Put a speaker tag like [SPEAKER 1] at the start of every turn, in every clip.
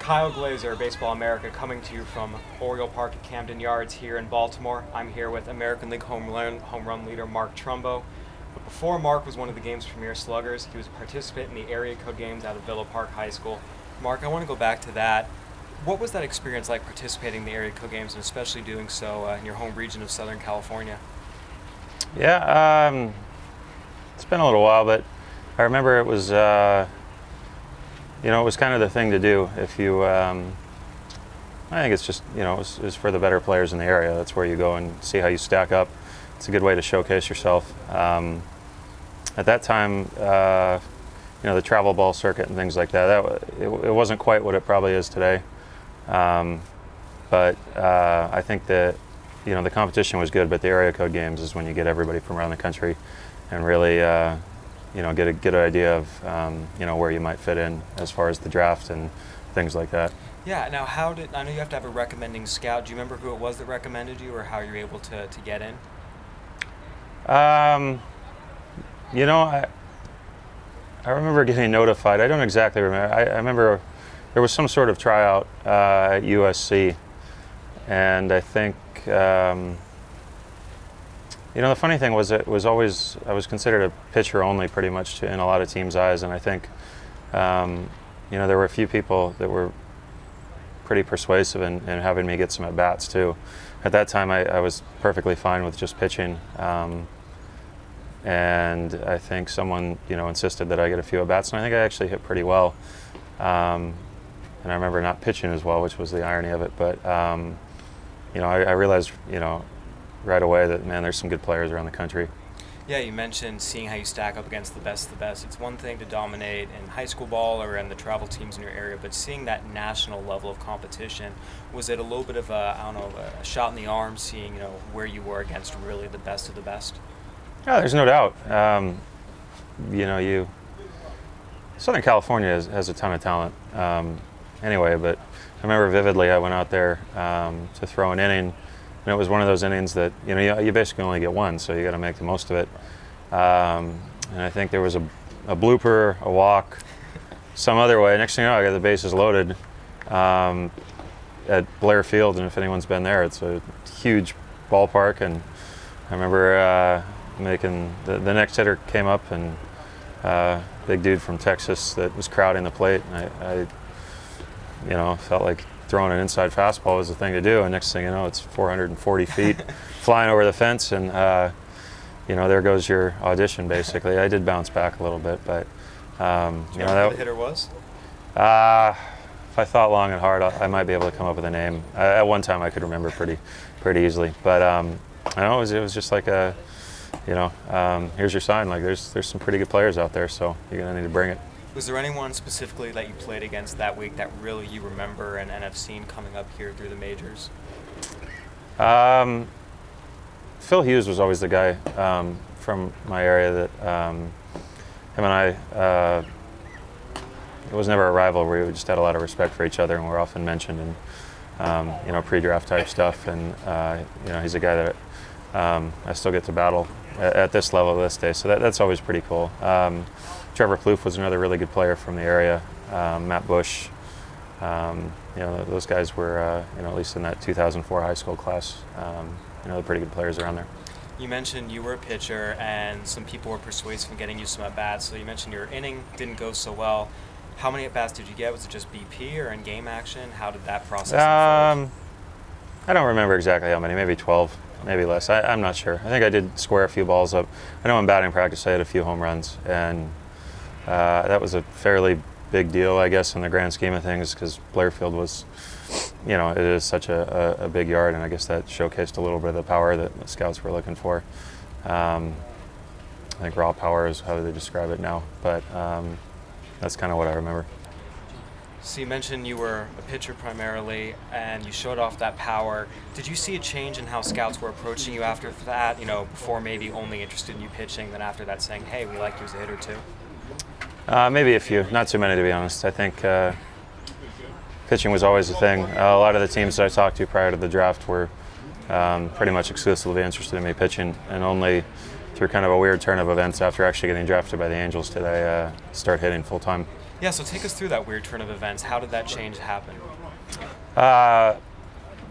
[SPEAKER 1] Kyle Glazer, Baseball America, coming to you from Oriole Park at Camden Yards here in Baltimore. I'm here with American League home run leader Mark Trumbo. But before Mark was one of the game's premier sluggers, he was a participant in the area code games out of Villa Park High School. Mark, I want to go back to that. What was that experience like participating in the area code games and especially doing so in your home region of Southern California?
[SPEAKER 2] Yeah, it's been a little while, but I remember it was, it was kind of the thing to do. If you, I think it's just, it's for the better players in the area. That's where you go and see how you stack up. It's a good way to showcase yourself. At that time, the travel ball circuit and things like that, it wasn't quite what it probably is today. But I think that, the competition was good, but the area code games is when you get everybody from around the country and really, get a good idea of, where you might fit in as far as the draft and things like that.
[SPEAKER 1] Yeah, now I know you have to have a recommending scout. Do you remember who it was that recommended you or how you were able to get in?
[SPEAKER 2] I remember getting notified. I don't exactly remember. I remember there was some sort of tryout at USC, and I think, the funny thing was I was considered a pitcher only pretty much in a lot of teams' eyes, and I think, there were a few people that were pretty persuasive in having me get some at-bats too. At that time, I was perfectly fine with just pitching, and I think someone, insisted that I get a few at-bats, and I think I actually hit pretty well. And I remember not pitching as well, which was the irony of it, but, I realized, right away that, man, there's some good players around the country.
[SPEAKER 1] Yeah, you mentioned seeing how you stack up against the best of the best. It's one thing to dominate in high school ball or in the travel teams in your area, but seeing that national level of competition, was it a little bit of a shot in the arm, seeing, where you were against really the best of the best?
[SPEAKER 2] Yeah, there's no doubt. Southern California has a ton of talent. Anyway, but I remember vividly I went out there to throw an inning, and it was one of those innings that, you basically only get one, so you got to make the most of it. And I think there was a blooper, a walk, some other way. Next thing you know, I got the bases loaded at Blair Field, and if anyone's been there, it's a huge ballpark. And I remember making the next hitter came up, and big dude from Texas that was crowding the plate, and I felt like throwing an inside fastball was the thing to do, and next thing you know, it's 440 feet flying over the fence, and there goes your audition basically. I did bounce back a little bit, but
[SPEAKER 1] Do you know who the hitter was?
[SPEAKER 2] If I thought long and hard, I might be able to come up with a name. At one time, I could remember pretty easily, but I know it was just like here's your sign. Like there's some pretty good players out there, so you're gonna need to bring it.
[SPEAKER 1] Was there anyone specifically that you played against that week that really you remember and have seen coming up here through the majors?
[SPEAKER 2] Phil Hughes was always the guy from my area that him and I, it was never a rivalry. We just had a lot of respect for each other, and we're often mentioned in pre-draft type stuff. And he's a guy that I still get to battle at this level this day, so that's always pretty cool. Trevor Plouffe was another really good player from the area. Matt Bush, those guys were, at least in that 2004 high school class, they're pretty good players around there.
[SPEAKER 1] You mentioned you were a pitcher and some people were persuasive in getting you some at-bats. So you mentioned your inning didn't go so well. How many at-bats did you get? Was it just BP or in game action? How did that process unfold?
[SPEAKER 2] I don't remember exactly how many, maybe 12, maybe less. I'm not sure. I think I did square a few balls up. I know in batting practice I had a few home runs, and that was a fairly big deal, I guess, in the grand scheme of things, because Blairfield was, it is such a big yard, and I guess that showcased a little bit of the power that the scouts were looking for. I think raw power is how they describe it now, but that's kind of what I remember.
[SPEAKER 1] So you mentioned you were a pitcher primarily, and you showed off that power. Did you see a change in how scouts were approaching you after that? Before maybe only interested in you pitching, then after that saying, hey, we like you as a hitter too?
[SPEAKER 2] Maybe a few, not too many to be honest. I think pitching was always a thing. A lot of the teams that I talked to prior to the draft were pretty much exclusively interested in me pitching, and only through kind of a weird turn of events after actually getting drafted by the Angels did I start hitting full time.
[SPEAKER 1] Yeah, so take us through that weird turn of events. How did that change happen?
[SPEAKER 2] I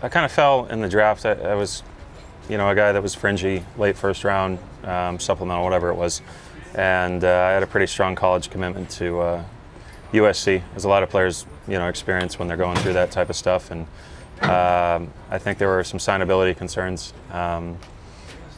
[SPEAKER 2] kind of fell in the draft. I was, a guy that was fringy, late first round, supplemental, whatever it was. And I had a pretty strong college commitment to USC, as a lot of players, experience when they're going through that type of stuff. And I think there were some signability concerns.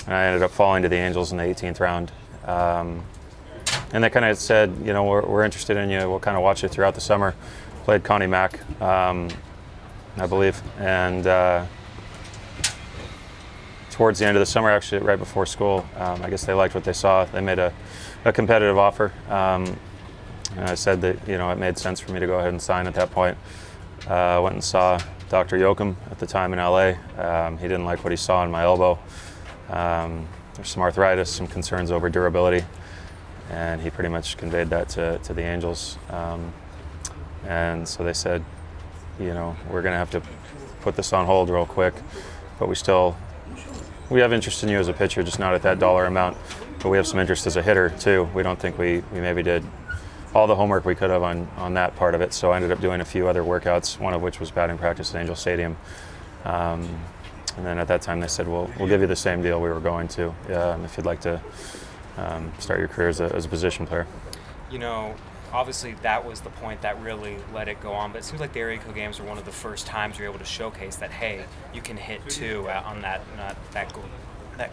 [SPEAKER 2] And I ended up falling to the Angels in the 18th round. And they kind of said, we're interested in you. We'll kind of watch you throughout the summer. Played Connie Mack, I believe. And towards the end of the summer, actually, right before school, I guess they liked what they saw. They made a competitive offer. And I said that, it made sense for me to go ahead and sign at that point. Went and saw Dr. Yoakum at the time in LA. He didn't like what he saw in my elbow. There's some arthritis, some concerns over durability. And he pretty much conveyed that to the Angels. And so they said, we're going to have to put this on hold real quick. But we have interest in you as a pitcher, just not at that dollar amount. But we have some interest as a hitter, too. We don't think we maybe did all the homework we could have on that part of it. So I ended up doing a few other workouts, one of which was batting practice at Angel Stadium. And then at that time they said, we'll give you the same deal we were going to if you'd like to start your career as a position player.
[SPEAKER 1] Obviously that was the point that really let it go on, but it seems like the area code games were one of the first times you're able to showcase that, hey, you can hit too on that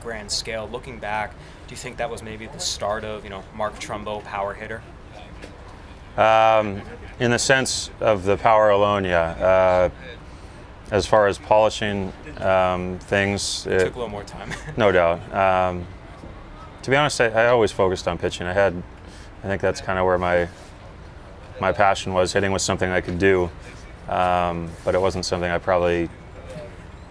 [SPEAKER 1] grand scale. Looking back, do you think that was maybe the start of, Mark Trumbo, power hitter?
[SPEAKER 2] In the sense of the power alone, yeah. As far as polishing things,
[SPEAKER 1] It took a little more time.
[SPEAKER 2] No doubt. To be honest, I always focused on pitching. I think that's kind of where my passion was. Hitting was something I could do, but it wasn't something I probably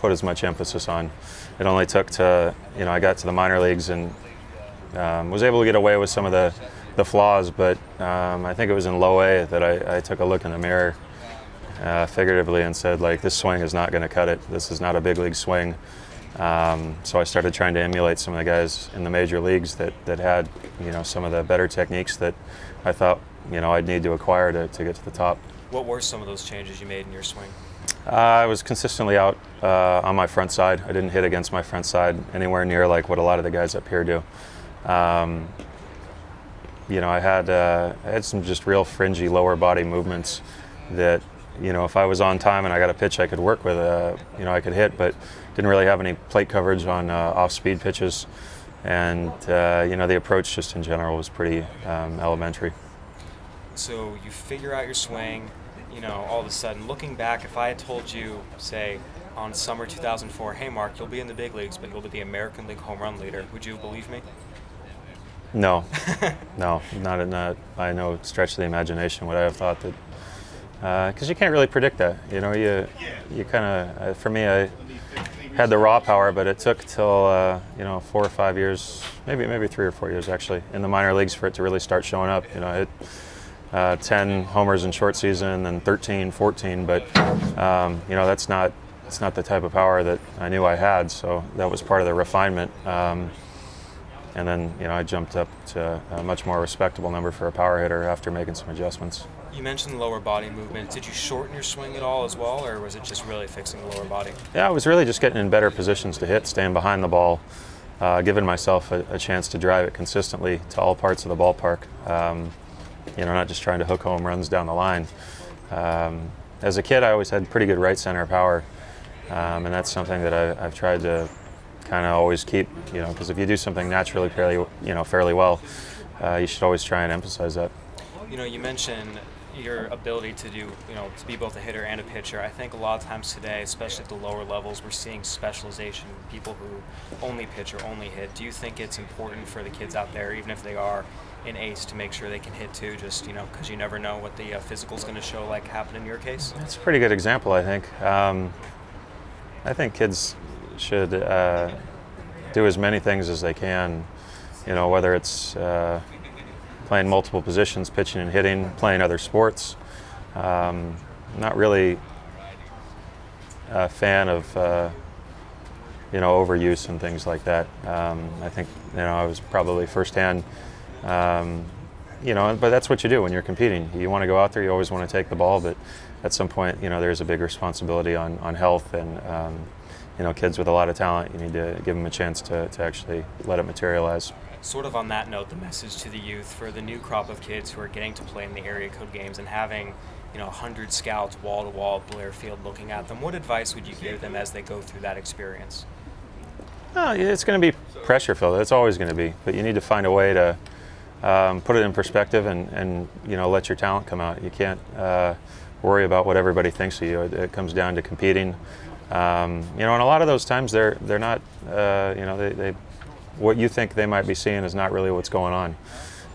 [SPEAKER 2] put as much emphasis on. It only took to, I got to the minor leagues and was able to get away with some of the flaws, but I think it was in low A that I took a look in the mirror figuratively and said, this swing is not going to cut it. This is not a big league swing. So I started trying to emulate some of the guys in the major leagues that had, some of the better techniques that I thought, I'd need to acquire to get to the top.
[SPEAKER 1] What were some of those changes you made in your swing?
[SPEAKER 2] I was consistently out on my front side. I didn't hit against my front side anywhere near like what a lot of the guys up here do. I had some just real fringy lower body movements that, if I was on time and I got a pitch I could work with, I could hit, but didn't really have any plate coverage on off-speed pitches. And, the approach just in general was pretty elementary.
[SPEAKER 1] So you figure out your swing, all of a sudden, looking back, if I had told you, say, on summer 2004, hey, Mark, you'll be in the big leagues, but you'll be the American League home run leader, would you believe me?
[SPEAKER 2] No, no, not in that. I know stretch of the imagination would I have thought that, because you can't really predict that. You kind of, for me, I had the raw power, but it took till 4 or 5 years, maybe 3 or 4 years actually, in the minor leagues for it to really start showing up. I hit 10 homers in short season, and 13, 14, but it's not the type of power that I knew I had. So that was part of the refinement. And then, I jumped up to a much more respectable number for a power hitter after making some adjustments.
[SPEAKER 1] You mentioned the lower body movement. Did you shorten your swing at all as well, or was it just really fixing the lower body?
[SPEAKER 2] Yeah, I was really just getting in better positions to hit, staying behind the ball, giving myself a chance to drive it consistently to all parts of the ballpark. Not just trying to hook home runs down the line. As a kid, I always had pretty good right center power, and that's something that I've tried to kind of always keep, because if you do something naturally fairly well, you should always try and emphasize that.
[SPEAKER 1] You mentioned your ability to do, to be both a hitter and a pitcher. I think a lot of times today, especially at the lower levels, we're seeing specialization, people who only pitch or only hit. Do you think it's important for the kids out there, even if they are an ace, to make sure they can hit too, just, because you never know what the physical is going to show like happened in your case?
[SPEAKER 2] That's a pretty good example, I think. I think kids should do as many things as they can, whether it's playing multiple positions, pitching and hitting, playing other sports. Not really a fan of overuse and things like that. I think, I was probably firsthand, but that's what you do when you're competing. You want to go out there, you always want to take the ball, but at some point, there's a big responsibility on health, and kids with a lot of talent, you need to give them a chance to actually let it materialize.
[SPEAKER 1] Sort of on that note, the message to the youth for the new crop of kids who are getting to play in the area code games and having 100 scouts wall to wall Blair Field looking at them, what advice would you give them as they go through that experience?
[SPEAKER 2] It's going to be pressure filled. It's always going to be, but you need to find a way to put it in perspective and let your talent come out. You can't worry about what everybody thinks of you. It comes down to competing. And a lot of those times they're not. They what you think they might be seeing is not really what's going on.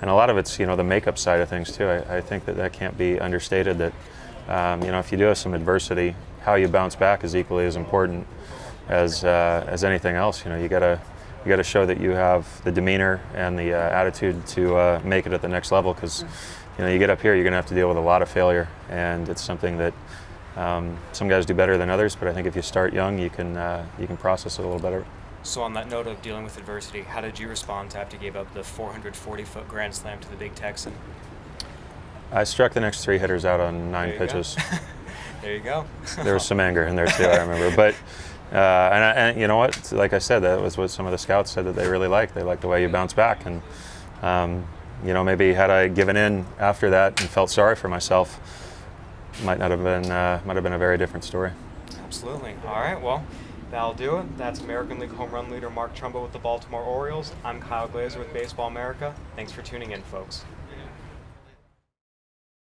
[SPEAKER 2] And a lot of it's the makeup side of things too. I think that can't be understated. That if you do have some adversity, how you bounce back is equally as important as anything else. You gotta show that you have the demeanor and the attitude to make it at the next level. Because you get up here, you're gonna have to deal with a lot of failure, and it's something that some guys do better than others. But I think if you start young, you can process it a little better.
[SPEAKER 1] So on that note of dealing with adversity, how did you respond to after you gave up the 440-foot grand slam to the big Texan?
[SPEAKER 2] I struck the next 3 hitters out on 9 pitches.
[SPEAKER 1] There you go.
[SPEAKER 2] There was some anger in there too, I remember. But and you know what? Like I said, that was what some of the scouts said that they really liked. They liked the way you bounce back, and maybe had I given in after that and felt sorry for myself, might have been a very different story.
[SPEAKER 1] Absolutely. All right. Well, that'll do it. That's American League home run leader Mark Trumbo with the Baltimore Orioles. I'm Kyle Glazer with Baseball America. Thanks for tuning in, folks.